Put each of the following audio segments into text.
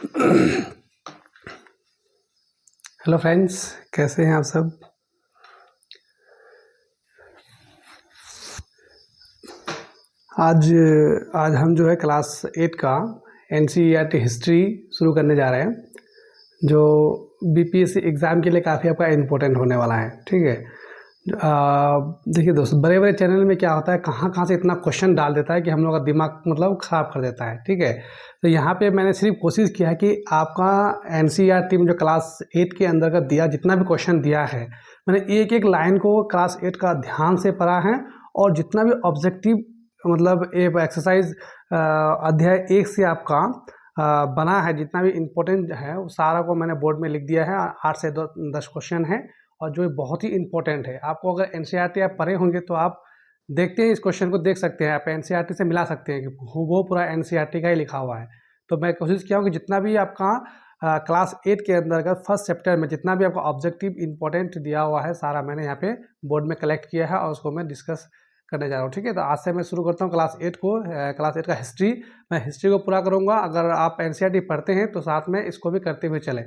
Hello friends, कैसे हैं आप सब। आज आज हम जो है क्लास 8 का एनसीईआरटी हिस्ट्री शुरू करने जा रहे हैं, जो बीपीएससी एग्ज़ाम के लिए काफ़ी आपका इम्पोर्टेंट होने वाला है। ठीक है, देखिए दोस्तों, बड़े बड़े चैनल में क्या होता है, कहाँ कहाँ से इतना क्वेश्चन डाल देता है कि हम लोग का दिमाग मतलब ख़राब कर देता है। ठीक है, तो यहाँ पे मैंने सिर्फ कोशिश किया है कि आपका एनसीईआरटी में जो क्लास 8 के अंदर का दिया जितना भी क्वेश्चन दिया है, मैंने एक एक लाइन को क्लास 8 का ध्यान से पढ़ा है, और जितना भी ऑब्जेक्टिव मतलब एक एक्सरसाइज अध्याय 1 से आपका बना है, जितना भी इम्पोर्टेंट है वो सारा को मैंने बोर्ड में लिख दिया है। 8 से 10 क्वेश्चन है, और जो बहुत ही इम्पोर्टेंट है। आपको अगर एनसीईआरटी आप पढ़े होंगे तो आप देखते हैं, इस क्वेश्चन को देख सकते हैं, आप एनसीईआरटी से मिला सकते हैं कि वो पूरा एनसीईआरटी का ही लिखा हुआ है। तो मैं कोशिश किया हूँ कि जितना भी आपका क्लास 8 के अंतर्गत फर्स्ट चैप्टर में जितना भी आपका ऑब्जेक्टिव इंपॉर्टेंट दिया हुआ है, सारा मैंने यहाँ पे बोर्ड में कलेक्ट किया है और उसको मैं डिस्कस करने जा रहा हूँ। ठीक है, तो आज से मैं शुरू करता हूँ क्लास 8 को, क्लास 8 का हिस्ट्री। मैं हिस्ट्री को पूरा करूँगा। अगर आप एनसीईआरटी पढ़ते हैं तो साथ में इसको भी करते हुए चले,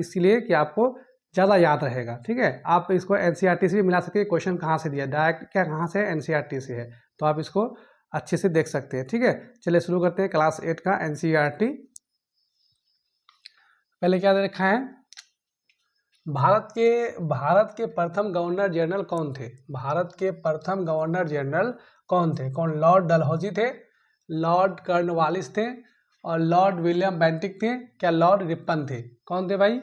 इसीलिए कि आपको ज़्यादा याद रहेगा। ठीक है, आप इसको एनसीईआरटी से भी मिला सकते हैं, क्वेश्चन कहाँ से दिया डायरेक्ट क्या कहाँ से एनसीईआरटी से है, तो आप इसको अच्छे से देख सकते हैं। ठीक है, चलिए शुरू करते हैं क्लास 8 का एनसीईआरटी। पहले क्या दे रखा है, भारत के प्रथम गवर्नर जनरल कौन थे। भारत के प्रथम गवर्नर जनरल कौन थे? कौन? लॉर्ड डलहौजी थे, लॉर्ड कॉर्नवालिस थे, और लॉर्ड विलियम बेंटिक थे, क्या लॉर्ड रिपन थे? कौन थे भाई?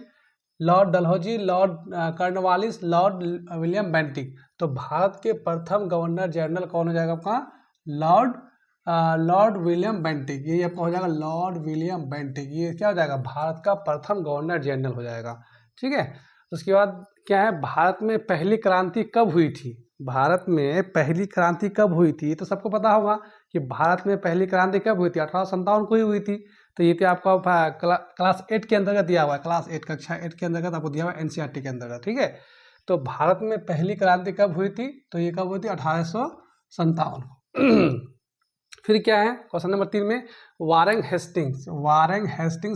Lord Dalhousie, Lord Cornwallis, Lord William Bentinck. तो भारत के प्रथम गवर्नर जनरल कौन हो जाएगा आपका? Lord William Bentinck. ये आपका हो जाएगा लॉर्ड विलियम बेंटिक। ये क्या हो जाएगा? भारत का प्रथम गवर्नर जनरल हो जाएगा। ठीक है, उसके बाद क्या है, भारत में पहली क्रांति कब हुई थी? भारत में पहली क्रांति कब हुई थी? ये तो सबको पता होगा कि भारत में पहली क्रांति कब हुई थी, 1857 को ही हुई थी। तो ये तो आपका क्लास 8 के अंतर्गत दिया हुआ है, क्लास 8 कक्षा 8 के अंतर्गत आपको दिया हुआ है एनसीईआरटी के अंतर्गत। ठीक है, तो भारत में पहली क्रांति कब हुई थी? तो ये कब हुई थी? 1857। फिर क्या है क्वेश्चन नंबर 3 में, वारेंग हेस्टिंग्स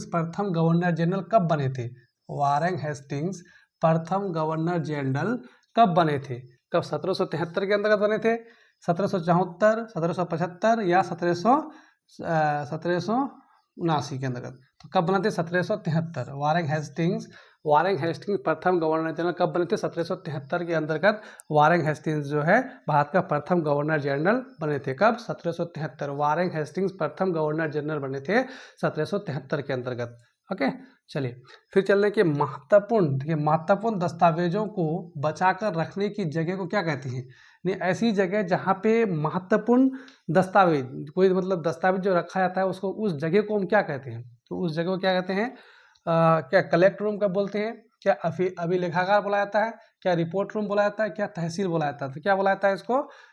प्रथम गवर्नर जनरल कब बने थे? वारेंग हेस्टिंग्स प्रथम गवर्नर जनरल कब बने थे? कब? 1773 के अंतर्गत बने थे, 1774, 1775 या 1779 के अंतर्गत। तो कब बने थे? 1773। वारेंग हेस्टिंग्स प्रथम गवर्नर जनरल कब बने थे? 1773 के अंतर्गत वारेंग हेस्टिंग्स जो है भारत का प्रथम गवर्नर जनरल बने थे। कब? 1773। वारेंग हेस्टिंग्स प्रथम गवर्नर जनरल बने थे 1773 के अंतर्गत। ओके, चलिए फिर चलने के महत्वपूर्ण दस्तावेजों को बचाकर रखने की जगह को क्या कहते हैं? नहीं, ऐसी जगह जहाँ पे महत्वपूर्ण दस्तावेज, कोई मतलब दस्तावेज जो रखा जाता है उसको, उस जगह को हम क्या कहते हैं? तो उस जगह को क्या कहते हैं? क्या कलेक्ट रूम कब बोलते हैं? क्या अभिलेखागार बोला जाता है? क्या रिपोर्ट रूम बोला जाता है? क्या तहसील बोला जाता है? तो क्या बोला जाता है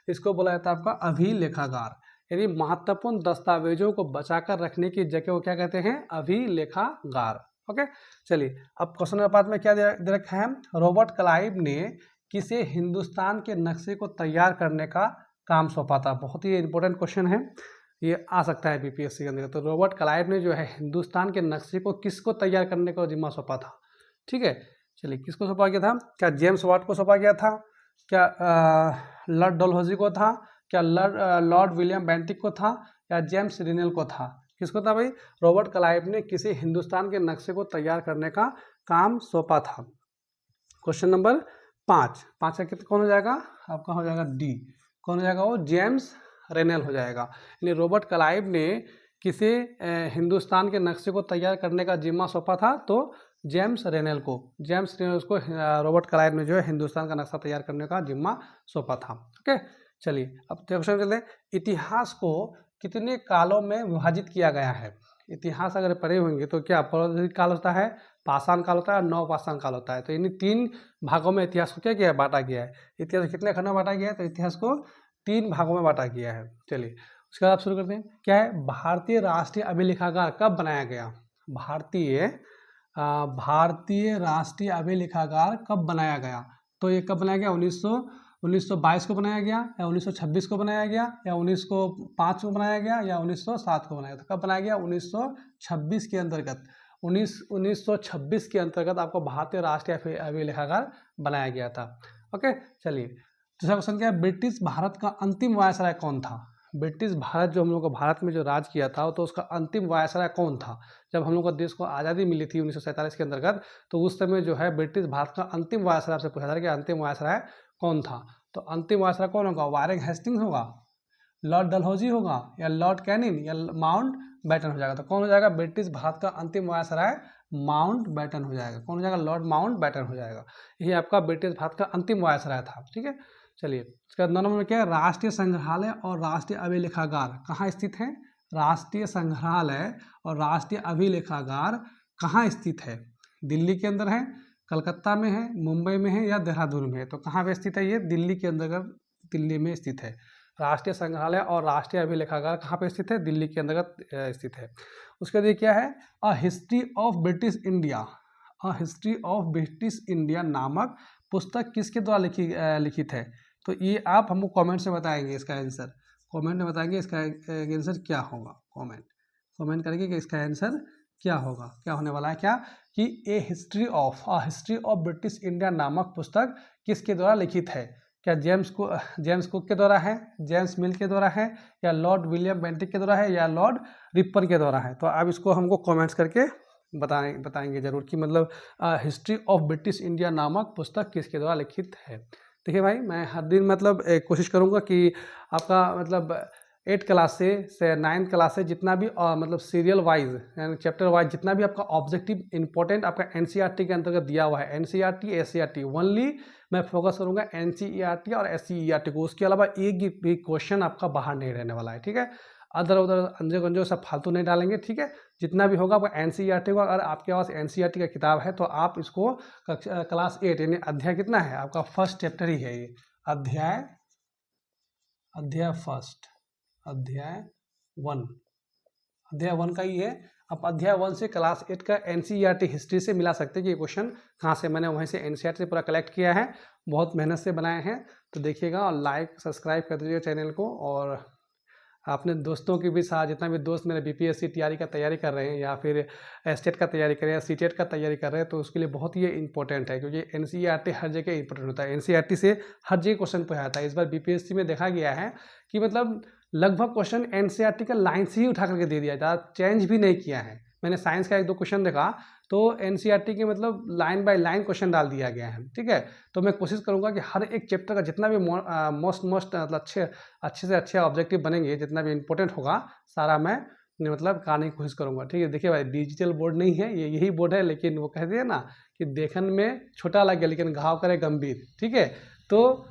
इसको बोला जाता है आपका अभिलेखागार। यानी महत्वपूर्ण दस्तावेजों को बचाकर रखने की जगह को क्या कहते हैं? अभिलेखागार। ओके, चलिए अब क्वेश्चन नंबर 5 में क्या दे रखा है, रॉबर्ट क्लाइव ने किसे हिंदुस्तान के नक्शे को तैयार करने का काम सौंपा था? बहुत ही इंपॉर्टेंट क्वेश्चन है, ये आ सकता है बीपीएससी के अंदर। तो रॉबर्ट क्लाइव ने जो है हिंदुस्तान के नक्शे को किसको तैयार करने का जिम्मा सौंपा था? ठीक है, चलिए किसको सौंपा गया था? क्या जेम्स वाट को सौंपा गया था? क्या लॉर्ड डलहौजी को था? क्या लॉर्ड विलियम बेंटिक को था? या जेम्स रिनेल को था? किसको था भाई? रॉबर्ट क्लाइव ने किसे हिंदुस्तान के नक्शे को तैयार करने का काम सौंपा था? क्वेश्चन नंबर 5 का कितना कौन हो जाएगा? आपका हो जाएगा डी। कौन हो जाएगा? वो जेम्स रेनेल हो जाएगा। यानी रॉबर्ट क्लाइव ने किसे हिंदुस्तान के नक्शे को तैयार करने का जिम्मा सौंपा था? तो जेम्स रेनेल को रॉबर्ट क्लाइव ने जो है हिंदुस्तान का नक्शा तैयार करने का जिम्मा सौंपा था। ओके, चलिए अब क्वेश्चन चलते हैं, इतिहास को कितने कालों में विभाजित किया गया है? इतिहास अगर पढ़े होंगे तो क्या प्रागैतिहासिक काल होता है, पाषाण काल होता है और नवपाषाण काल होता है। तो इन 3 भागों में इतिहास को क्या किया है? बांटा गया है। इतिहास कितने खंडों में बांटा गया है? तो इतिहास को 3 भागों में बांटा गया है। चलिए उसके बाद आप शुरू करते हैं, क्या है, भारतीय राष्ट्रीय अभिलेखागार कब बनाया गया? भारतीय राष्ट्रीय अभिलेखागार कब बनाया गया? तो ये कब बनाया गया? 1922 को बनाया गया, या 1926 को बनाया गया, या 1905 को बनाया गया, या 1907 को बनाया गया? तो कब बनाया गया? 1926 के अंतर्गत 1926 के अंतर्गत आपको भारतीय राष्ट्रीय अभिलेखागार बनाया गया था। ओके, चलिए दूसरा क्वेश्चन क्या है, ब्रिटिश भारत का अंतिम वायसराय कौन था? ब्रिटिश भारत जो हम लोग को भारत में जो राज किया था तो उसका अंतिम वायसराय कौन था? जब हम लोग को देश को आज़ादी मिली थी 1947 के अंतर्गत, तो उस समय जो है ब्रिटिश भारत का अंतिम वायसराय आपसे पूछा था कि अंतिम वायसराय कौन था? तो अंतिम वायसराय कौन होगा? वारेन हेस्टिंग्स होगा, लॉर्ड डलहौजी होगा, या लॉर्ड कैनिंग, या माउंट बैटन हो जाएगा? तो कौन हो जाएगा? ब्रिटिश भारत का अंतिम वायसराय माउंट बैटन हो जाएगा। कौन हो जाएगा? लॉर्ड माउंट बैटन हो जाएगा। यही आपका ब्रिटिश भारत का अंतिम वायसराय था। ठीक है, चलिए उसके बाद 9 नंबर में क्या है, राष्ट्रीय संग्रहालय और राष्ट्रीय अभिलेखागार कहाँ स्थित है? राष्ट्रीय संग्रहालय और राष्ट्रीय अभिलेखागार कहाँ स्थित है? दिल्ली के अंदर है, कलकत्ता में है, मुंबई में है, या देहरादून में है? तो कहाँ पे स्थित है ये? दिल्ली के अंतर्गत, दिल्ली में स्थित है। राष्ट्रीय संग्रहालय और राष्ट्रीय अभिलेखागार कहाँ पे स्थित है? दिल्ली के अंतर्गत स्थित है। उसके बाद क्या है, a history of British India, a history of British India नामक पुस्तक किसके द्वारा लिखित है? तो ये आप हमको कमेंट से बताएंगे इसका आंसर, कमेंट में बताएंगे इसका आंसर क्या होगा। कमेंट करके कि इसका आंसर क्या होगा, क्या होने वाला है, क्या कि ए हिस्ट्री ऑफ ब्रिटिश इंडिया नामक पुस्तक किसके द्वारा लिखित है? क्या जेम्स कुक के द्वारा है, जेम्स मिल के द्वारा है, या लॉर्ड विलियम बेंटिक के द्वारा है, या लॉर्ड रिपन के द्वारा है? तो आप इसको हमको कमेंट्स करके बताएंगे जरूर कि मतलब हिस्ट्री ऑफ ब्रिटिश इंडिया नामक पुस्तक किसके द्वारा लिखित है। देखिए भाई, मैं हर दिन मतलब कोशिश करूँगा कि आपका मतलब 8 क्लास से 9th क्लास से जितना भी मतलब सीरियल वाइज यानी चैप्टर वाइज जितना भी आपका ऑब्जेक्टिव इंपॉर्टेंट आपका एनसीईआरटी के अंतर्गत दिया हुआ है, एनसीईआरटी एससीईआरटी ओनली मैं फोकस करूँगा एनसीईआरटी और एससीईआरटी को, उसके अलावा एक भी क्वेश्चन आपका बाहर नहीं रहने वाला है। ठीक है, अदर उधर अंजो गंजो सब फालतू नहीं डालेंगे। ठीक है, जितना भी होगा आपका एनसीईआरटी होगा। अगर आपके पास एनसीईआरटी का किताब है तो आप इसको क्लास 8 यानी अध्याय कितना है आपका, फर्स्ट चैप्टर ही है ये, अध्याय फर्स्ट, अध्याय 1 का ही है। आप अध्याय 1 से क्लास 8 का एनसीईआरटी हिस्ट्री से मिला सकते हैं कि ये क्वेश्चन कहाँ से मैंने वहीं से एनसीईआरटी से पूरा कलेक्ट किया है, बहुत मेहनत से बनाए हैं। तो देखिएगा और लाइक सब्सक्राइब कर दीजिएगा चैनल को, और अपने दोस्तों के भी साथ, जितना भी दोस्त मेरे बीपीएससी टीआरई का तैयारी कर रहे हैं या फिर स्टेट का तैयारी कर रहे हैं या सीटेट का तैयारी कर रहे हैं, तो उसके लिए बहुत ही इंपॉर्टेंट है, क्योंकि एनसीईआरटी हर जगह इंपॉर्टेंट होता है। एनसीईआरटी से हर जगह क्वेश्चन पूछा जाता है। इस बार बीपीएससी में देखा गया है कि मतलब लगभग क्वेश्चन एनसीईआरटी का लाइन से ही उठा करके दे दिया जाता, चेंज भी नहीं किया है। मैंने साइंस का 1-2 क्वेश्चन देखा तो एनसीईआरटी के मतलब लाइन बाय लाइन क्वेश्चन डाल दिया गया है। ठीक है, तो मैं कोशिश करूंगा कि हर एक चैप्टर का जितना भी मोस्ट मतलब अच्छे से अच्छे ऑब्जेक्टिव बनेंगे, जितना भी इंपॉर्टेंट होगा सारा मैं मतलब कराने की कोशिश करूंगा। ठीक है, देखिए भाई डिजिटल बोर्ड नहीं है ये, यही बोर्ड है, लेकिन वो कहते हैं ना कि देखने में छोटा लगे लेकिन घाव करे गंभीर। ठीक है, तो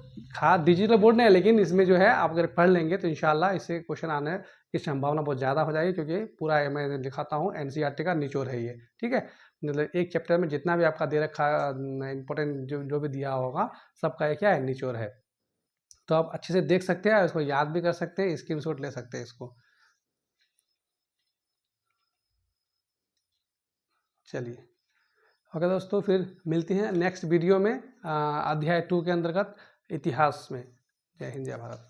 डिजिटल बोर्ड नहीं है, लेकिन इसमें जो है आप अगर पढ़ लेंगे तो इंशाल्लाह इससे क्वेश्चन आने की संभावना बहुत ज़्यादा हो जाएगी, क्योंकि पूरा मैं दिखाता हूँ एनसीईआरटी का निचोड़ है ये। ठीक है, मतलब एक चैप्टर में जितना भी आपका दे रखा इंपॉर्टेंट जो भी दिया होगा सबका एक क्या है, निचोड़ है। तो आप अच्छे से देख सकते हैं, इसको याद भी कर सकते हैं, स्क्रीनशॉट ले सकते हैं इसको। चलिए ओके दोस्तों, फिर मिलते हैं नेक्स्ट वीडियो में अध्याय 2 के अंतर्गत इतिहास में। जय हिंद, जय भारत।